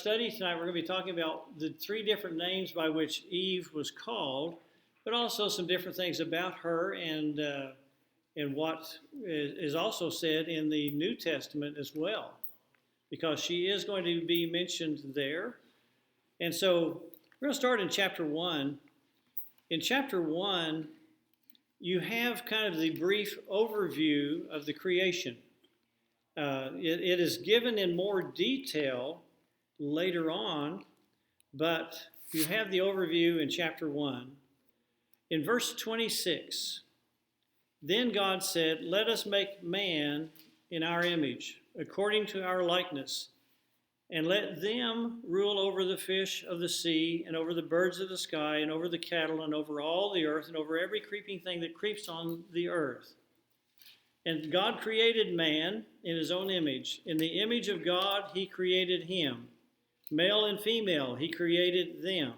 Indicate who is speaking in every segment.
Speaker 1: study tonight, we're going to be talking about the three different names by which Eve was called, but also some different things about her and what is also said in the New Testament as well, because she is going to be mentioned there. And so we're going to start in chapter 1. In chapter 1, you have kind of the brief overview of the creation. It is given in more detail later on, but you have the overview in chapter 1. In verse 26, then God said, "Let us make man in our image, according to our likeness, and let them rule over the fish of the sea, and over the birds of the sky, and over the cattle, and over all the earth, and over every creeping thing that creeps on the earth." And God created man in his own image. In the image of God, he created him. Male and female, he created them.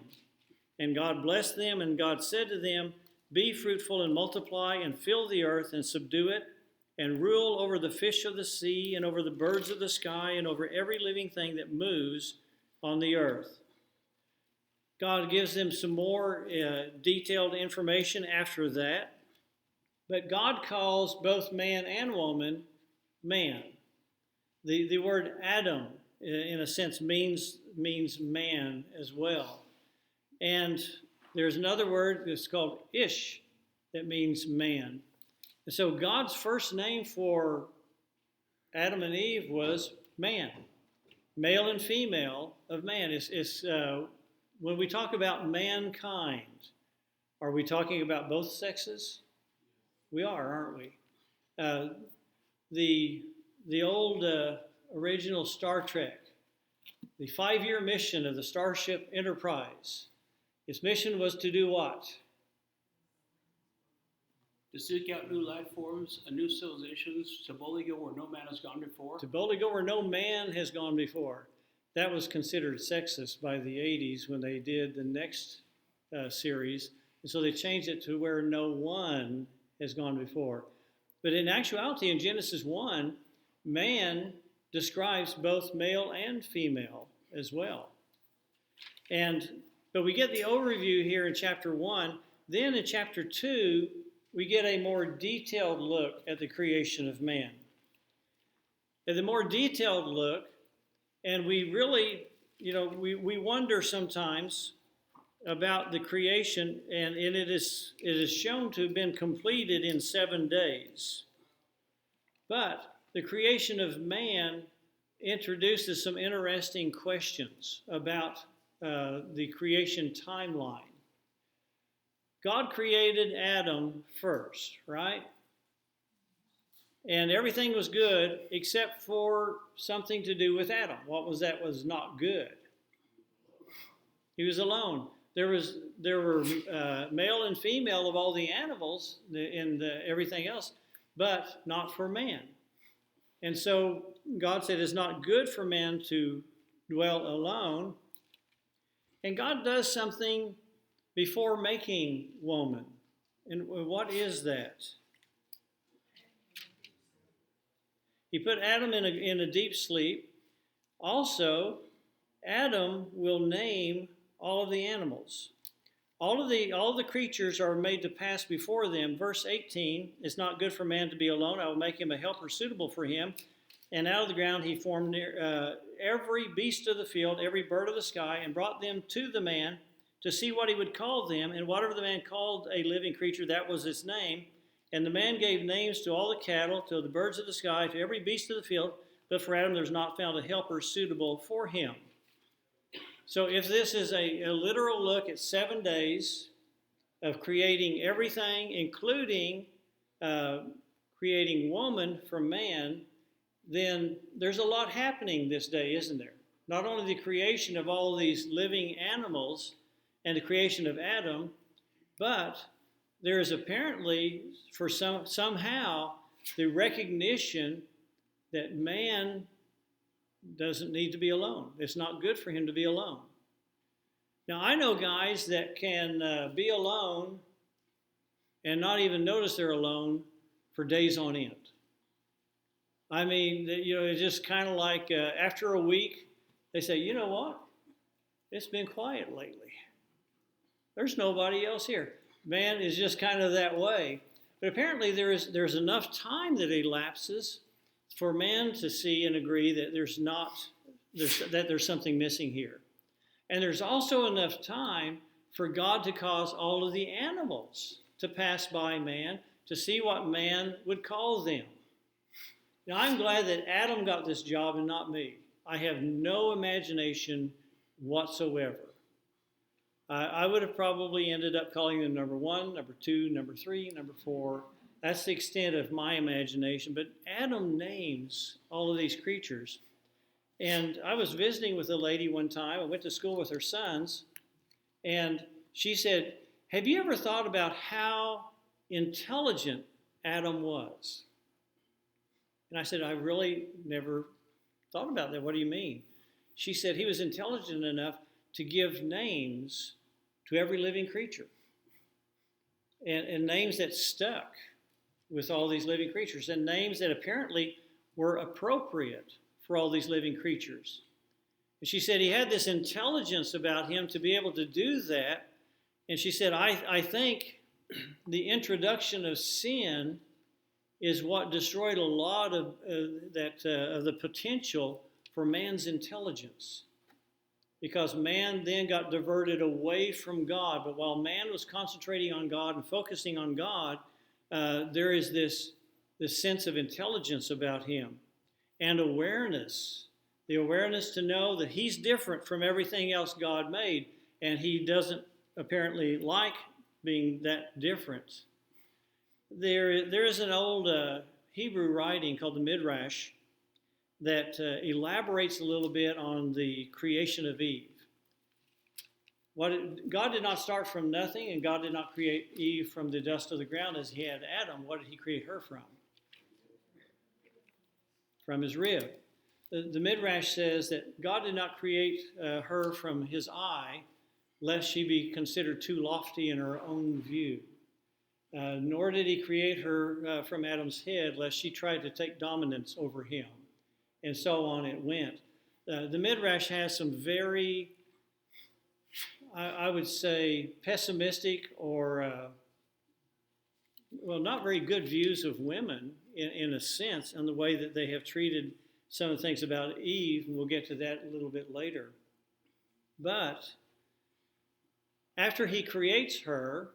Speaker 1: And God blessed them, and God said to them, "Be fruitful and multiply, and fill the earth, and subdue it, and rule over the fish of the sea, and over the birds of the sky, and over every living thing that moves on the earth." God gives them some more detailed information after that. But God calls both man and woman man. The word Adam, in a sense, means man as well. And there's another word that's called Ish that means man. And so God's first name for Adam and Eve was man, male and female of man. When we talk about mankind, are we talking about both sexes? We are, aren't we? The old original Star Trek, the 5-year mission of the Starship Enterprise, its mission was to do what?
Speaker 2: To seek out new life forms and new civilizations, to boldly go where no man has gone before.
Speaker 1: To boldly go where no man has gone before. That was considered sexist by the 80s when they did the next series. And so they changed it to where no one has gone before. But in actuality, in Genesis 1, man describes both male and female as well. But we get the overview here in chapter 1. Then in chapter 2, we get a more detailed look at the creation of man. And the more detailed look, and we really, we wonder sometimes about the creation, and it is shown to have been completed in 7 days. But the creation of man introduces some interesting questions about the creation timeline. God created Adam first, right? And everything was good except for something to do with Adam. What was that was not good? He was alone. There were male and female of all the animals and everything else, but not for man. And so God said it's not good for man to dwell alone. And God does something before making woman. And what is that? He put Adam in a deep sleep. Also, Adam will name all of the animals. All of the creatures are made to pass before them. Verse 18, "It's not good for man to be alone. I will make him a helper suitable for him. And out of the ground he formed every beast of the field, every bird of the sky, and brought them to the man to see what he would call them. And whatever the man called a living creature, that was its name. And the man gave names to all the cattle, to the birds of the sky, to every beast of the field. But for Adam there's not found a helper suitable for him." So if this is a literal look at 7 days of creating everything, including creating woman from man, then there's a lot happening this day, isn't there? Not only the creation of all these living animals and the creation of Adam, but there is apparently, for somehow, the recognition that man doesn't need to be alone. It's not good for him to be alone. Now, I know guys that can be alone and not even notice they're alone for days on end. I mean, it's just kind of like after a week, they say, you know what? It's been quiet lately. There's nobody else here. Man is just kind of that way. But apparently there's enough time that elapses for man to see and agree that there's something missing here. And there's also enough time for God to cause all of the animals to pass by man to see what man would call them. Now, I'm glad that Adam got this job and not me. I have no imagination whatsoever. I would have probably ended up calling them number 1, number 2, number 3, number 4. That's the extent of my imagination. But Adam names all of these creatures. And I was visiting with a lady one time. I went to school with her sons. And she said, have you ever thought about how intelligent Adam was? And I said, I really never thought about that. What do you mean? She said he was intelligent enough to give names to every living creature. And names that stuck with all these living creatures. And names that apparently were appropriate for all these living creatures. And she said he had this intelligence about him to be able to do that. And she said, I think the introduction of sin is what destroyed a lot of the potential for man's intelligence. Because man then got diverted away from God. But while man was concentrating on God and focusing on God, there is this sense of intelligence about him and awareness. The awareness to know that he's different from everything else God made. And he doesn't apparently like being that different. There is an old Hebrew writing called the Midrash that elaborates a little bit on the creation of Eve. God did not start from nothing, and God did not create Eve from the dust of the ground as he had Adam. What did he create her from? From his rib. The Midrash says that God did not create her from his eye, lest she be considered too lofty in her own view. Nor did he create her from Adam's head, lest she tried to take dominance over him. And so on it went. The Midrash has some very, I would say, pessimistic or, not very good views of women in a sense, in the way that they have treated some of the things about Eve, and we'll get to that a little bit later. But after he creates her,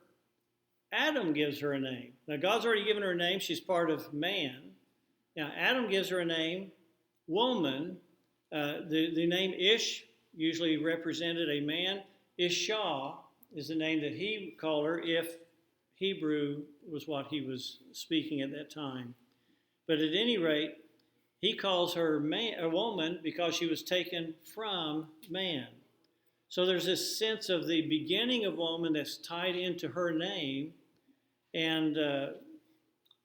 Speaker 1: Adam gives her a name. Now, God's already given her a name. She's part of man. Now, Adam gives her a name, woman. The name Ish usually represented a man. Isha is the name that he called her if Hebrew was what he was speaking at that time. But at any rate, he calls her a woman because she was taken from man. So there's this sense of the beginning of woman that's tied into her name. And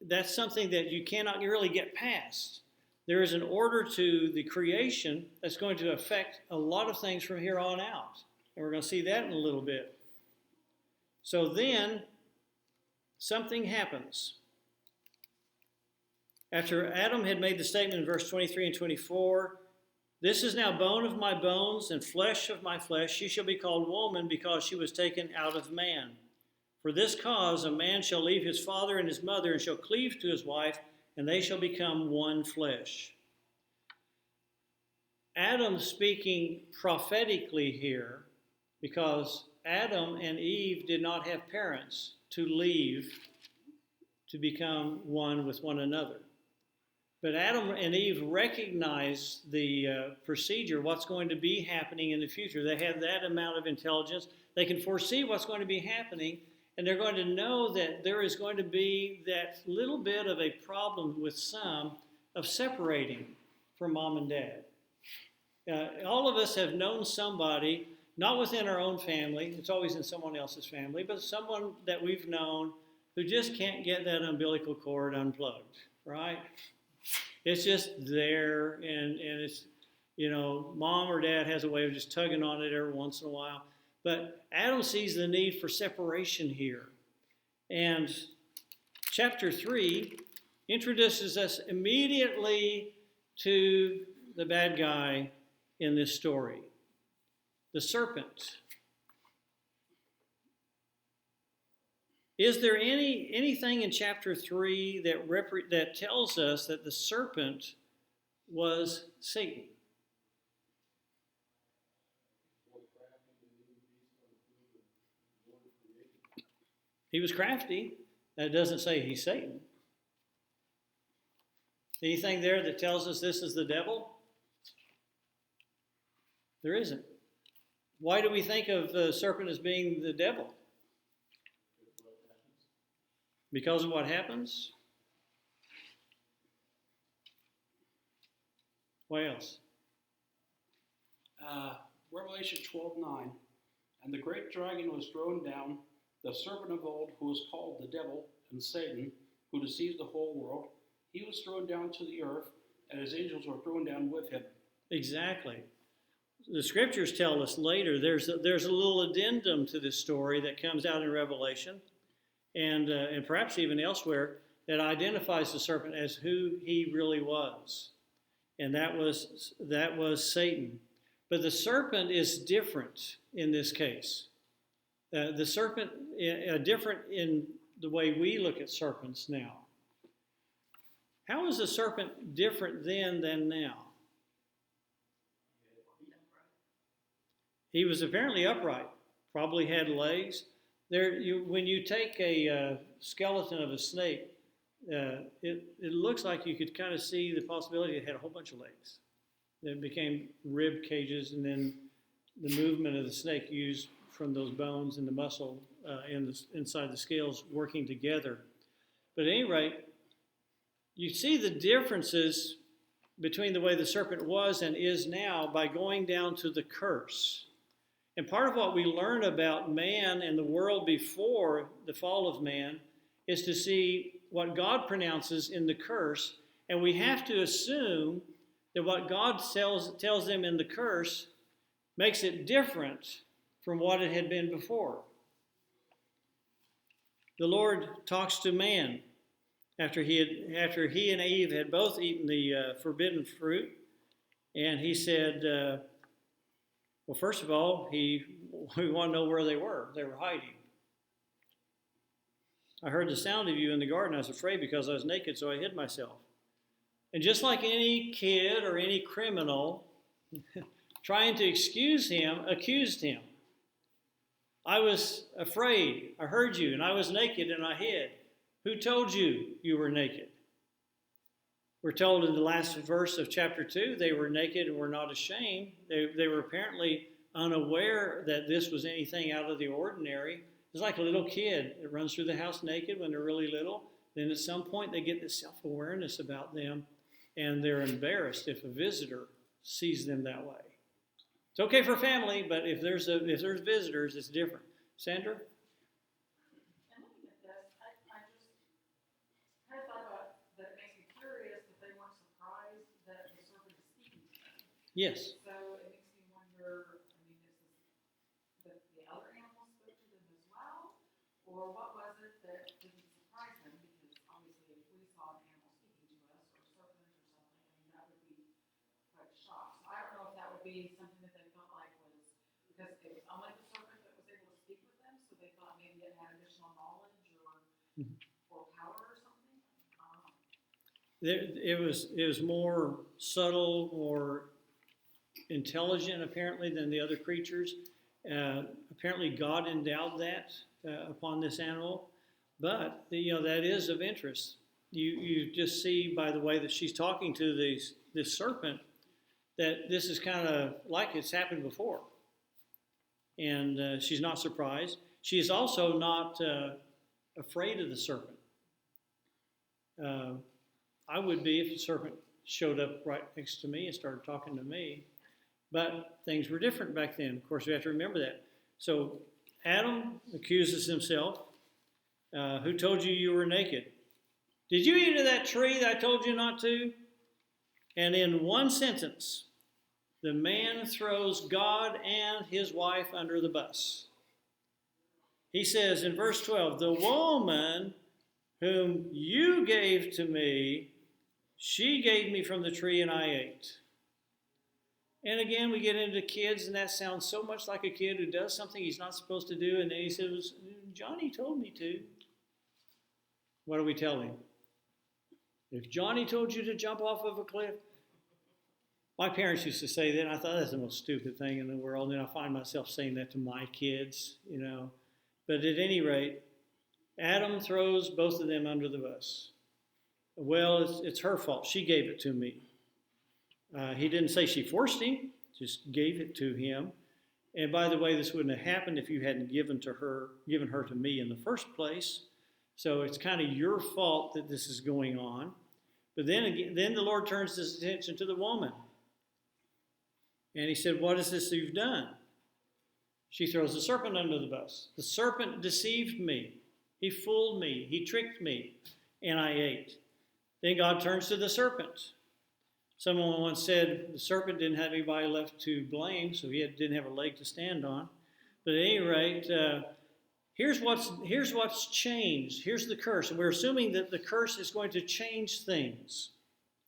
Speaker 1: that's something that you cannot really get past. There is an order to the creation that's going to affect a lot of things from here on out. And we're going to see that in a little bit. So then, something happens. After Adam had made the statement in verse 23 and 24, this is now bone of my bones and flesh of my flesh. She shall be called woman because she was taken out of man. For this cause a man shall leave his father and his mother and shall cleave to his wife, and they shall become one flesh. Adam speaking prophetically here, because Adam and Eve did not have parents to leave to become one with one another. But Adam and Eve recognize the procedure, what's going to be happening in the future. They have that amount of intelligence. They can foresee what's going to be happening, and they're going to know that there is going to be that little bit of a problem with some of separating from mom and dad. All of us have known somebody, not within our own family, it's always in someone else's family, but someone that we've known who just can't get that umbilical cord unplugged, right? It's just there, and it's, mom or dad has a way of just tugging on it every once in a while. But Adam sees the need for separation here. And chapter 3 introduces us immediately to the bad guy, in this story. The serpent. Is there anything in chapter 3 that tells us that the serpent was Satan? He was crafty. That doesn't say he's Satan. Anything there that tells us this is the devil? There isn't. Why do we think of the serpent as being the devil? Because of what happens? What else?
Speaker 2: Revelation 12:9. And the great dragon was thrown down, the serpent of old, who is called the devil and Satan, who deceives the whole world. He was thrown down to the earth, and his angels were thrown down with him.
Speaker 1: Exactly. The scriptures tell us later there's a little addendum to this story that comes out in Revelation, and perhaps even elsewhere, that identifies the serpent as who he really was, and that was Satan. But the serpent is different in this case. The serpent different in the way we look at serpents now. How is the serpent different then than now? He was apparently upright, probably had legs. When you take a skeleton of a snake, it looks like you could kind of see the possibility it had a whole bunch of legs. It became rib cages, and then the movement of the snake used from those bones and the muscle inside the scales working together. But at any rate, you see the differences between the way the serpent was and is now by going down to the curse. And part of what we learn about man and the world before the fall of man is to see what God pronounces in the curse, and we have to assume that what God tells them in the curse makes it different from what it had been before. The Lord talks to man after he and Eve had both eaten the forbidden fruit, and he said, well, first of all, we want to know where they were. They were hiding. I heard the sound of you in the garden. I was afraid because I was naked, so I hid myself. And just like any kid or any criminal trying to excuse him, accused him. I was afraid. I heard you, and I was naked, and I hid. Who told you you were naked? We're told in the last verse of chapter 2, they were naked and were not ashamed. They were apparently unaware that this was anything out of the ordinary. It's like a little kid that runs through the house naked when they're really little. Then at some point they get this self-awareness about them, and they're embarrassed if a visitor sees them that way. It's okay for family, but if there's visitors, it's different. Sandra?
Speaker 3: And looking at this, I just kind of thought about that. It makes me curious that they weren't surprised that the serpent is speaking to them.
Speaker 1: Yes.
Speaker 3: So it makes me wonder, I mean, is this that the other animals spoke to them as well? Or what was it that didn't surprise them? Because obviously if we saw an animal speaking to us, or a serpent or something, I mean, that would be quite a shock. So I don't know if that would be something that they felt like was, because it was unlike the serpent that was able to speak with them, so they thought maybe it had additional knowledge or power or something.
Speaker 1: It was more subtle or intelligent, apparently, than the other creatures. Apparently, God endowed that upon this animal. But, that is of interest. You just see by the way that she's talking to this serpent that this is kind of like it's happened before. And she's not surprised. She is also not afraid of the serpent. I would be if the serpent showed up right next to me and started talking to me. But things were different back then. Of course, we have to remember that. So Adam accuses himself. Who told you were naked? Did you eat of that tree that I told you not to? And in one sentence, the man throws God and his wife under the bus. He says in verse 12, the woman whom you gave to me, she gave me from the tree and I ate. And again, we get into kids, and that sounds so much like a kid who does something he's not supposed to do, and then he says, Johnny told me to. What do we tell him? If Johnny told you to jump off of a cliff, my parents used to say that, and I thought that's the most stupid thing in the world, and I find myself saying that to my kids, you know. But at any rate, Adam throws both of them under the bus. Well, it's her fault. She gave it to me. He didn't say she forced him, just gave it to him. And by the way, this wouldn't have happened if you hadn't given her to me in the first place. So it's kind of your fault that this is going on. But then the Lord turns his attention to the woman. And he said, what is this you've done? She throws the serpent under the bus. The serpent deceived me. He fooled me. He tricked me. And I ate. Then God turns to the serpent. Someone once said the serpent didn't have anybody left to blame, so he didn't have a leg to stand on. But at any rate, here's what's changed. Here's the curse. And we're assuming that the curse is going to change things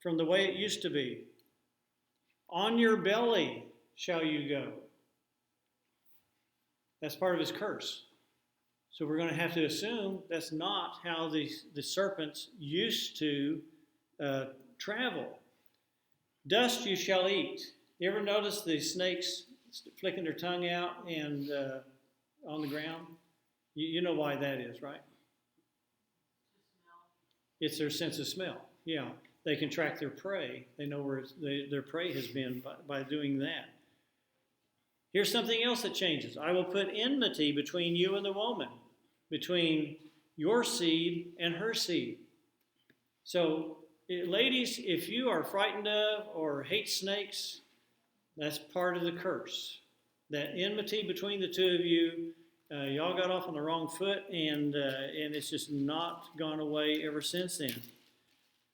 Speaker 1: from the way it used to be. On your belly shall you go. That's part of his curse. So we're going to have to assume that's not how the serpents used to travel. Dust you shall eat. You ever notice the snakes flicking their tongue out and on the ground? You know why that is, right? It's their sense of smell. Yeah, they can track their prey. They know where their prey has been by doing that. Here's something else that changes. I will put enmity between you and the woman, between your seed and her seed. So, ladies, if you are frightened of or hate snakes, that's part of the curse. That enmity between the two of you, y'all got off on the wrong foot, and it's just not gone away ever since then.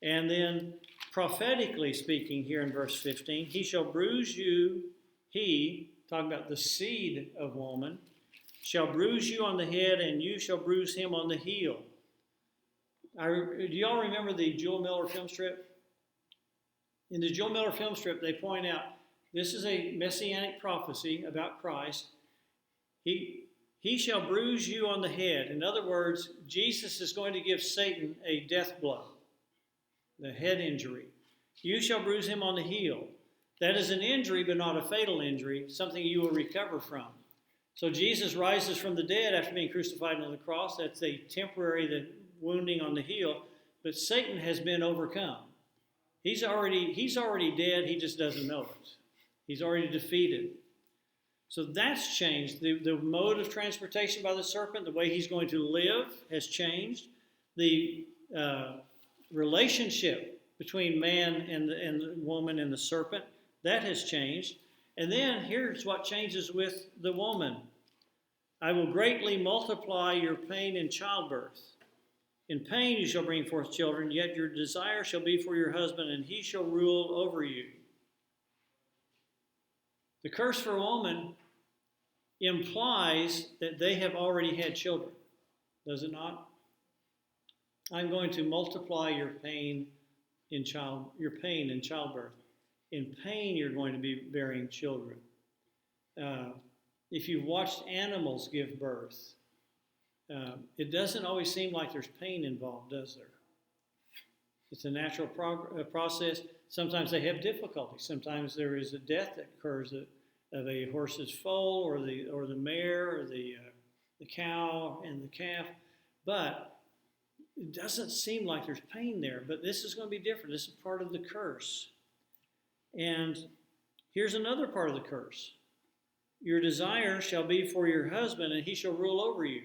Speaker 1: And then, prophetically speaking, here in verse 15, he shall bruise you, talking about the seed of woman, shall bruise you on the head, and you shall bruise him on the heel. Do y'all remember the Jewel Miller film strip? In the Jewel Miller film strip, they point out this is a messianic prophecy about Christ. He shall bruise you on the head. In other words, Jesus is going to give Satan a death blow, the head injury. You shall bruise him on the heel. That is an injury, but not a fatal injury, something you will recover from. So Jesus rises from the dead after being crucified on the cross. That's a temporary wounding on the heel, but Satan has been overcome. He's already dead. He just doesn't know it. He's already defeated. So that's changed. The mode of transportation by the serpent, the way he's going to live, has changed. The relationship between man and the woman and the serpent, that has changed. And then here's what changes with the woman. I will greatly multiply your pain in childbirth. In pain you shall bring forth children, yet your desire shall be for your husband, and he shall rule over you. The curse for a woman implies that they have already had children, does it not? I'm going to multiply your pain in childbirth. In pain, you're going to be bearing children. If you've watched animals give birth, it doesn't always seem like there's pain involved, does there? It's a natural process. Sometimes they have difficulty. Sometimes there is a death that occurs of a horse's foal or the mare or the cow and the calf. But it doesn't seem like there's pain there. But this is going to be different. This is part of the curse. And here's another part of the curse. Your desire shall be for your husband, and he shall rule over you.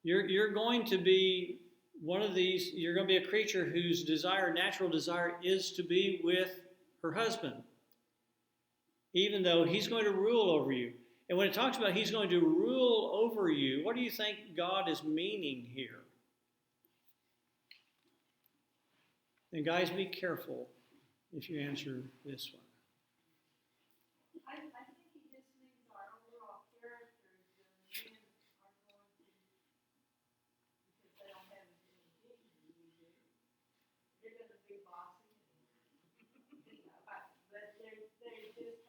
Speaker 1: You're going to be one of these, you're going to be a creature whose natural desire is to be with her husband, even though he's going to rule over you. And when it talks about he's going to rule over you, what do you think God is meaning here? And guys, be careful if you answer this one.
Speaker 3: I think he just means our overall characters and men are going to, because they don't have as many kids as we do, they're going to be bossy. But they're just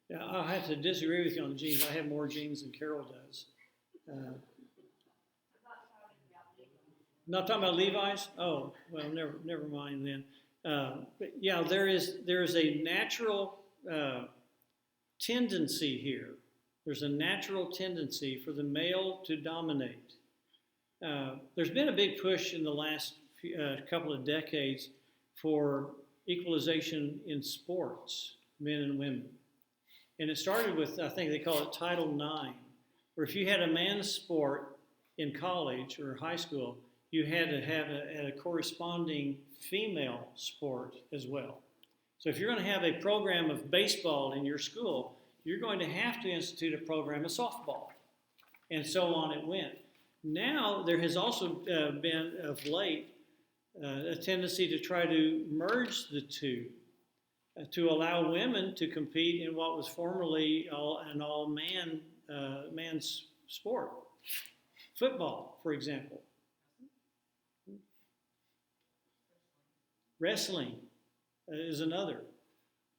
Speaker 1: Yeah, I'll have to disagree with you on the genes. I have more genes than Carol does. Not talking about Levi's? Oh, well, never mind then. But yeah, there is a natural tendency here. There's a natural tendency for the male to dominate. There's been a big push in the last couple of decades for equalization in sports, men and women. And it started with, I think they call it Title IX, where if you had a man's sport in college or high school, you had to have a corresponding female sport as well. So if you're going to have a program of baseball in your school, you're going to have to institute a program of softball. And so on it went. Now there has also been of late a tendency to try to merge the two, to allow women to compete in what was formerly an man's sport. Football, for example. Wrestling is another.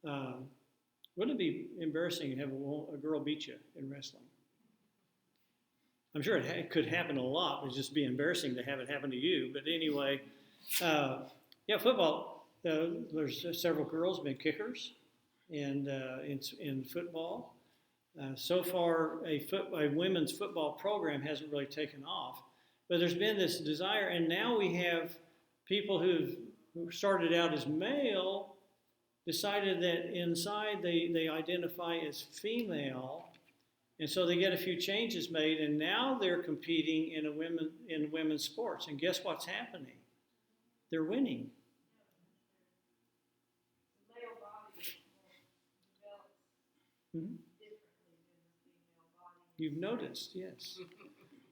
Speaker 1: Wouldn't it be embarrassing to have a girl beat you in wrestling? I'm sure it could happen a lot, but it'd just be embarrassing to have it happen to you. But anyway, yeah, football. There's several girls been kickers, and in football. So far, a women's football program hasn't really taken off, but there's been this desire, and now we have people who started out as male, decided that inside they identify as female, and so they get a few changes made, and now they're competing in women's sports. And guess what's happening? They're winning.
Speaker 4: The male body is more developed
Speaker 1: Mm-hmm.
Speaker 4: differently than the female body.
Speaker 1: You've noticed, yes.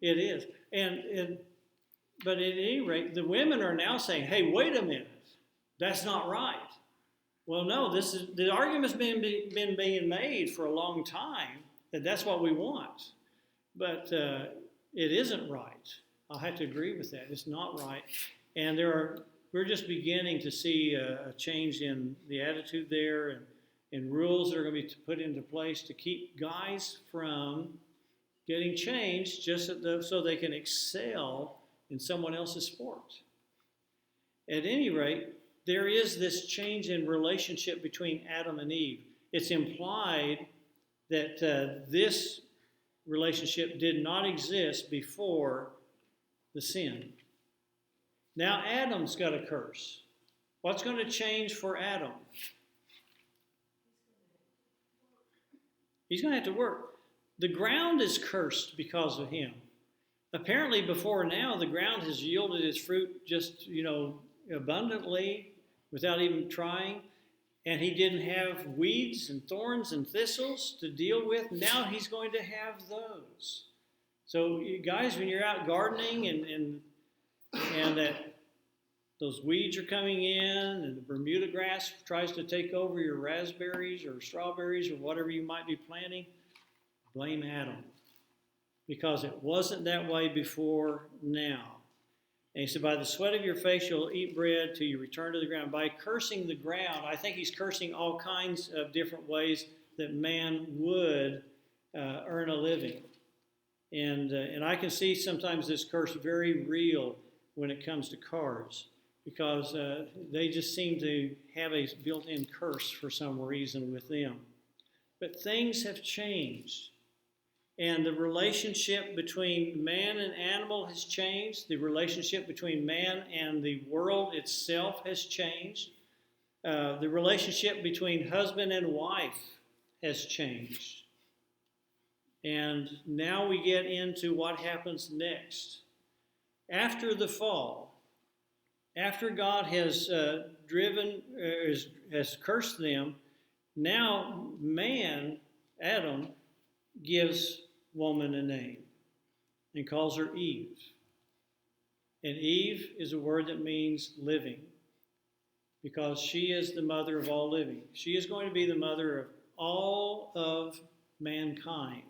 Speaker 1: It is. But at any rate, the women are now saying, hey, wait a minute. That's not right. Well, no, the argument's been being made for a long time that that's what we want. But it isn't right. I'll have to agree with that. It's not right. And we're just beginning to see a change in the attitude there, and rules that are going to be put into place to keep guys from getting changed just so they can excel in someone else's sport. At any rate, there is this change in relationship between Adam and Eve. It's implied that this relationship did not exist before the sin. Now Adam's got a curse. What's going to change for Adam? He's going to have to work. The ground is cursed because of him. Apparently before now, the ground has yielded its fruit just, abundantly without even trying. And he didn't have weeds and thorns and thistles to deal with. Now he's going to have those. So you guys, when you're out gardening and that those weeds are coming in and the Bermuda grass tries to take over your raspberries or strawberries or whatever you might be planting, blame Adam. Because it wasn't that way before now. And he said, by the sweat of your face you'll eat bread till you return to the ground. By cursing the ground, I think he's cursing all kinds of different ways that man would earn a living. And I can see sometimes this curse very real when it comes to cars, because they just seem to have a built-in curse for some reason with them. But things have changed. And the relationship between man and animal has changed. The relationship between man and the world itself has changed. The relationship between husband and wife has changed. And now we get into what happens next. After the fall, after God has has cursed them, now man, Adam, gives woman a name and calls her Eve. And Eve is a word that means living, because she is the mother of all living. She is going to be the mother of all of mankind.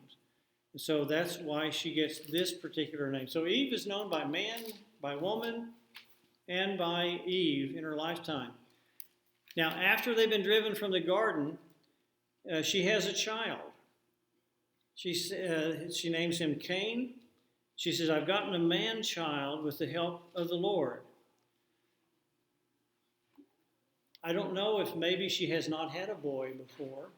Speaker 1: And so that's why she gets this particular name. So Eve is known by man, by woman, and by Eve in her lifetime. Now, after they've been driven from the garden, she has a child. She names him Cain. She says, I've gotten a man-child with the help of the Lord. I don't know if maybe she has not had a boy before.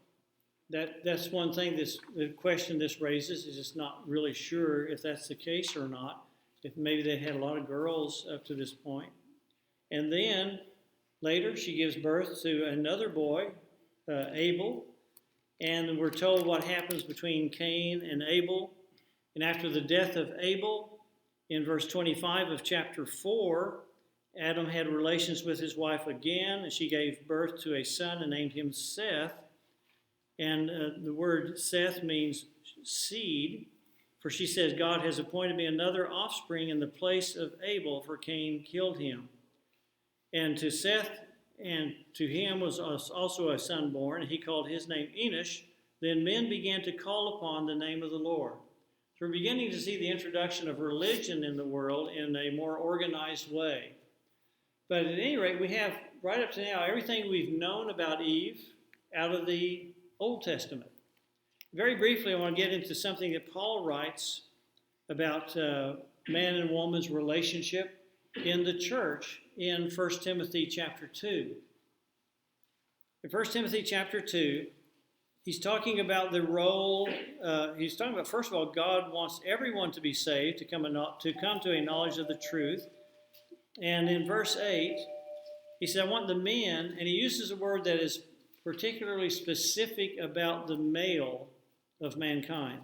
Speaker 1: That's one thing, the question this raises is just not really sure if that's the case or not, if maybe they had a lot of girls up to this point. And then later she gives birth to another boy, Abel, and we're told what happens between Cain and Abel. And after the death of Abel, in verse 25 of chapter 4, Adam had relations with his wife again, and she gave birth to a son and named him Seth. And the word Seth means seed, for she says, God has appointed me another offspring in the place of Abel, for Cain killed him. And to Seth and to him was also a son born, and he called his name Enosh. Then men began to call upon the name of the Lord. So we're beginning to see the introduction of religion in the world in a more organized way. But at any rate, we have, right up to now, everything we've known about Eve out of the Old Testament. Very briefly, I want to get into something that Paul writes about man and woman's relationship in the church in 1 Timothy chapter 2. In 1 Timothy chapter 2, he's talking about the role, he's talking about, first of all, God wants everyone to be saved, to come to a knowledge of the truth. And in verse 8, he said, I want the men, and he uses a word that is particularly specific about the male of mankind.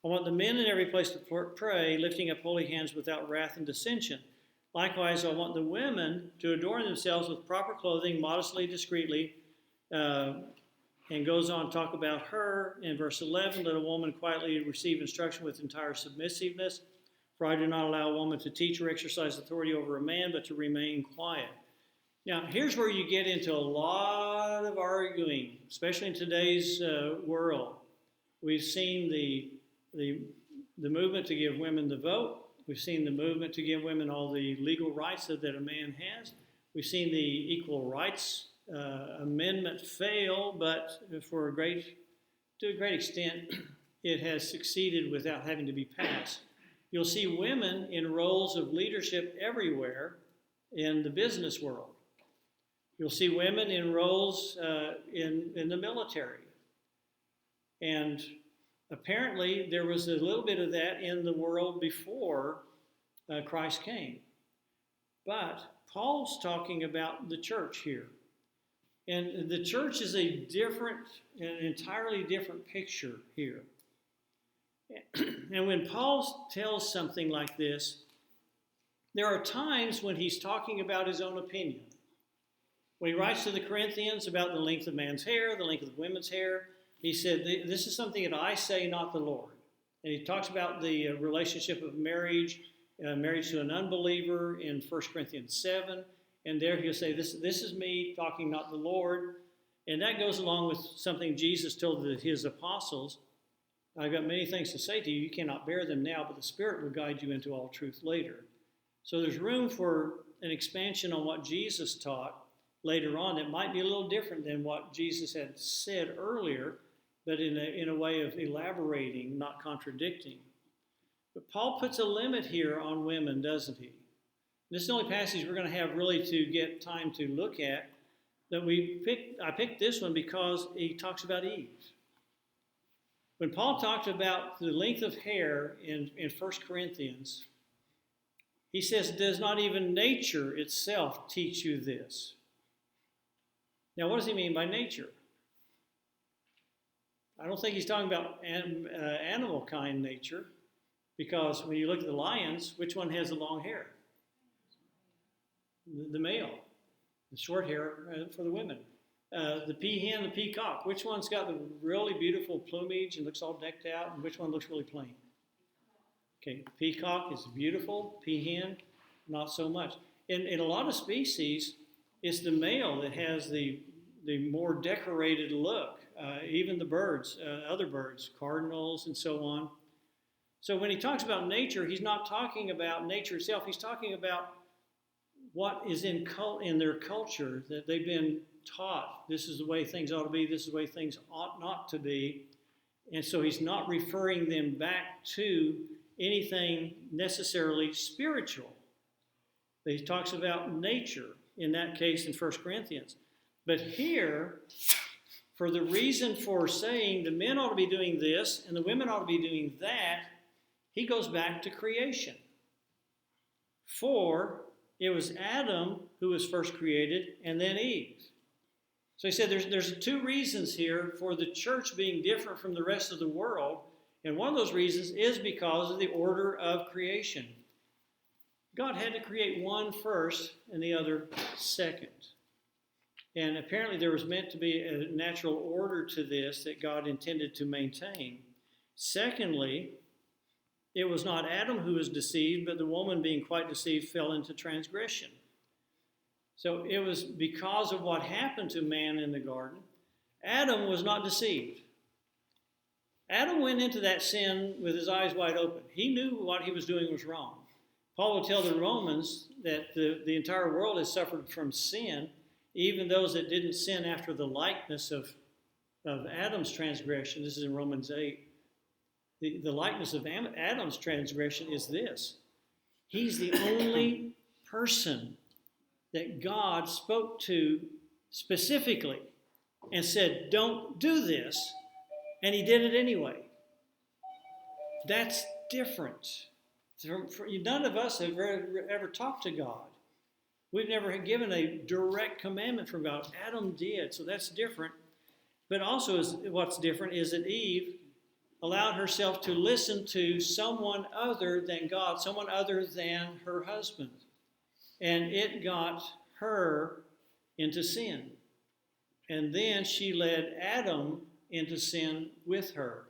Speaker 1: I want the men in every place to pray, lifting up holy hands without wrath and dissension. Likewise, I want the women to adorn themselves with proper clothing, modestly, discreetly, and goes on to talk about her. In verse 11, let a woman quietly receive instruction with entire submissiveness. For I do not allow a woman to teach or exercise authority over a man, but to remain quiet. Now, here's where you get into a lot of arguing, especially in today's world. We've seen the movement to give women the vote. We've seen the movement to give women all the legal rights that a man has. We've seen the Equal Rights Amendment fail, but to a great extent, it has succeeded without having to be passed. You'll see women in roles of leadership everywhere in the business world. You'll see women in roles in the military. And apparently there was a little bit of that in the world before Christ came. But Paul's talking about the church here. And the church is an entirely different picture here. And when Paul tells something like this, there are times when he's talking about his own opinion. When he writes to the Corinthians about the length of man's hair, the length of women's hair, he said, this is something that I say, not the Lord. And he talks about the relationship of marriage to an unbeliever in 1 Corinthians 7. And there he'll say, this is me talking, not the Lord. And that goes along with something Jesus told his apostles. I've got many things to say to you. You cannot bear them now, but the Spirit will guide you into all truth later. So there's room for an expansion on what Jesus taught later on. It might be a little different than what Jesus had said earlier, but in a way of elaborating, not contradicting. But Paul puts a limit here on women, doesn't he? This is the only passage we're going to have really to get time to look at. That I picked this one because he talks about Eve. When Paul talked about the length of hair in 1 Corinthians, he says, does not even nature itself teach you this? Now, what does he mean by nature? I don't think he's talking about animal kind nature, because when you look at the lions, which one has the long hair? The male. The short hair for the women. The peahen, the peacock. Which one's got the really beautiful plumage and looks all decked out, and which one looks really plain? Okay, peacock is beautiful. Peahen, not so much. In a lot of species, it's the male that has the more decorated look. Even the birds, other birds, cardinals and so on. So when he talks about nature, he's not talking about nature itself. He's talking about what is in their culture, that they've been taught this is the way things ought to be, this is the way things ought not to be. And so he's not referring them back to anything necessarily spiritual. He talks about nature in that case in 1 Corinthians. But here, for the reason for saying the men ought to be doing this and the women ought to be doing that, he goes back to creation. For it was Adam who was first created and then Eve. So he said there's two reasons here for the church being different from the rest of the world. And one of those reasons is because of the order of creation. God had to create one first and the other second. And apparently there was meant to be a natural order to this that God intended to maintain. Secondly, it was not Adam who was deceived, but the woman being quite deceived fell into transgression. So it was because of what happened to man in the garden. Adam was not deceived. Adam went into that sin with his eyes wide open. He knew what he was doing was wrong. Paul will tell the Romans that the entire world has suffered from sin, even those that didn't sin after the likeness of Adam's transgression. This is in Romans 8. The likeness of Adam's transgression is this. He's the only person that God spoke to specifically and said, don't do this, and he did it anyway. That's different. None of us have ever talked to God. We've never given a direct commandment from God. Adam did, so that's different. But also what's different is that Eve allowed herself to listen to someone other than God, someone other than her husband. And it got her into sin. And then she led Adam into sin with her.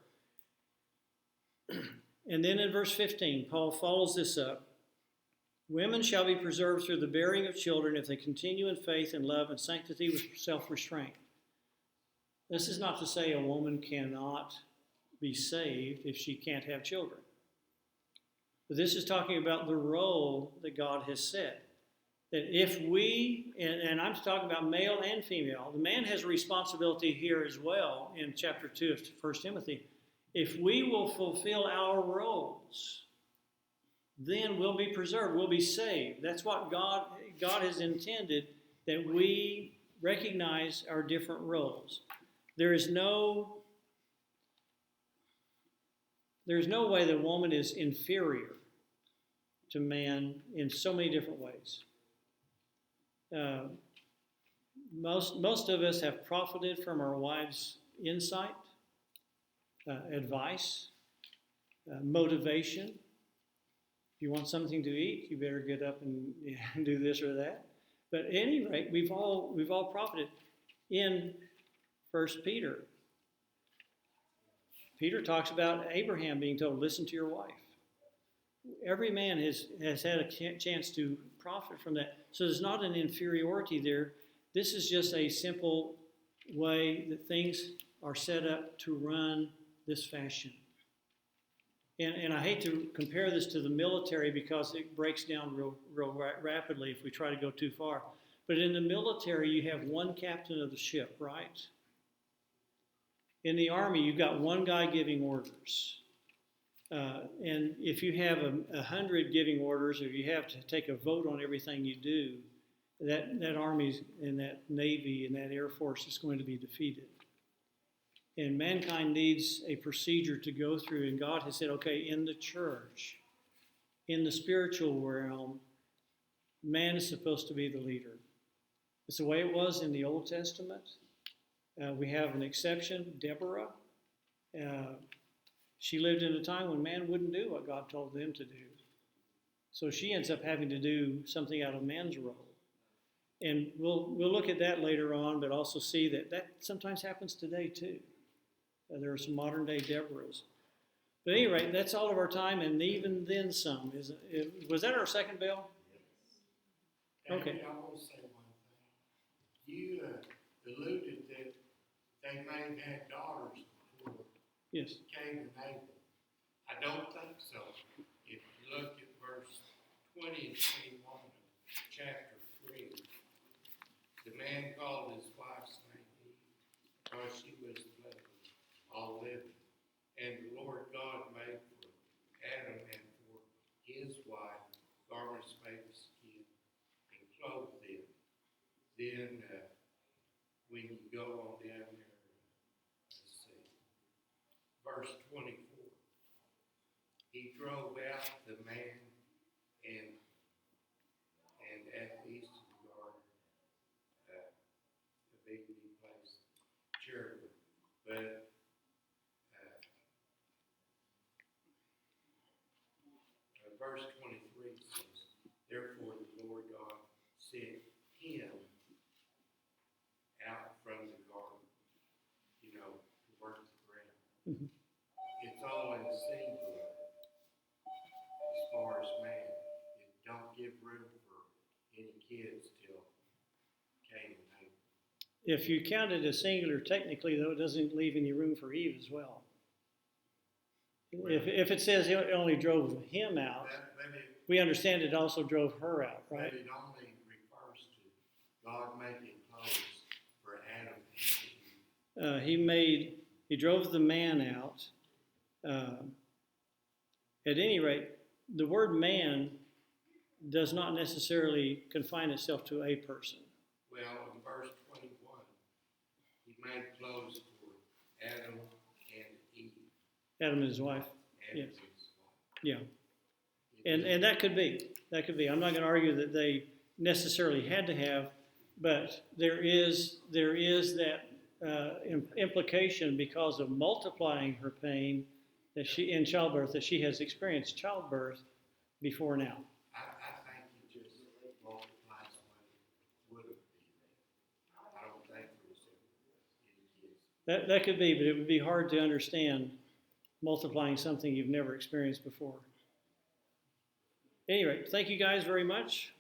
Speaker 1: And then in verse 15, Paul follows this up. Women shall be preserved through the bearing of children if they continue in faith and love and sanctity with self-restraint. This is not to say a woman cannot be saved if she can't have children. But this is talking about the role that God has set. That if we, and I'm talking about male and female, the man has a responsibility here as well in chapter 2 of 1 Timothy. If we will fulfill our roles, then we'll be preserved, we'll be saved. That's what God has intended, that we recognize our different roles. There's no way that woman is inferior to man in so many different ways. Most of us have profited from our wives' insight, advice, motivation. If you want something to eat, you better get up and do this or that. But at any rate, we've all profited. In 1 Peter, Peter talks about Abraham being told, listen to your wife. Every man has had a chance to profit from that. So there's not an inferiority there. This is just a simple way that things are set up to run this fashion. And I hate to compare this to the military because it breaks down real rapidly if we try to go too far. But in the military, you have one captain of the ship, right? In the Army, you've got one guy giving orders. And if you have 100 giving orders, or you have to take a vote on everything you do, that Army and that Navy and that Air Force is going to be defeated. And mankind needs a procedure to go through, and God has said, okay, in the church, in the spiritual realm, man is supposed to be the leader. It's the way it was in the Old Testament. We have an exception, Deborah. She lived in a time when man wouldn't do what God told them to do. So she ends up having to do something out of man's role. And we'll look at that later on, but also see that sometimes happens today too. There are some modern day Deborahs. But at any rate, that's all of our time, and even then some. Was that our second bell?
Speaker 5: Yes.
Speaker 1: Okay.
Speaker 5: I want to say one thing. You alluded that they may have had daughters before
Speaker 1: Yes.
Speaker 5: Cain and Abel. I don't think so. If you look at verse 20 and 21 of chapter 3, the the man called his wife's name Eve, because she was the mother of all living. And the Lord God made for Adam and for his wife garments made of skin and clothed them. Then, when you go on down there, let's see, verse 24. He drove out the man and at the east of the garden, the big place, cherubim. But verse 23 says, therefore the Lord God sent him out from the garden, to work the ground.
Speaker 1: Mhm.
Speaker 5: It's all in singular as far as man. It don't give room for any kids till Cain and Abel.
Speaker 1: If you count it as singular, technically, though, it doesn't leave any room for Eve as well. If it says it only drove him out, we understand it also drove her out, right?
Speaker 5: But it only refers to God making clothes for Adam and Eve.
Speaker 1: He drove the man out. At any rate, the word man does not necessarily confine itself to a person.
Speaker 5: Well, in verse 21, he made clothes for Adam and Eve.
Speaker 1: Adam and his wife.
Speaker 5: And
Speaker 1: Yes.
Speaker 5: his wife.
Speaker 1: Yeah. And that could be. I'm not going to argue that they necessarily had to have, but there is that implication because of multiplying her pain that she in childbirth, that she has experienced childbirth before now.
Speaker 5: I think he just multiplies what it would have been. I don't think there's any kids.
Speaker 1: That could be, but it would be hard to understand multiplying something you've never experienced before. Anyway, thank you guys very much.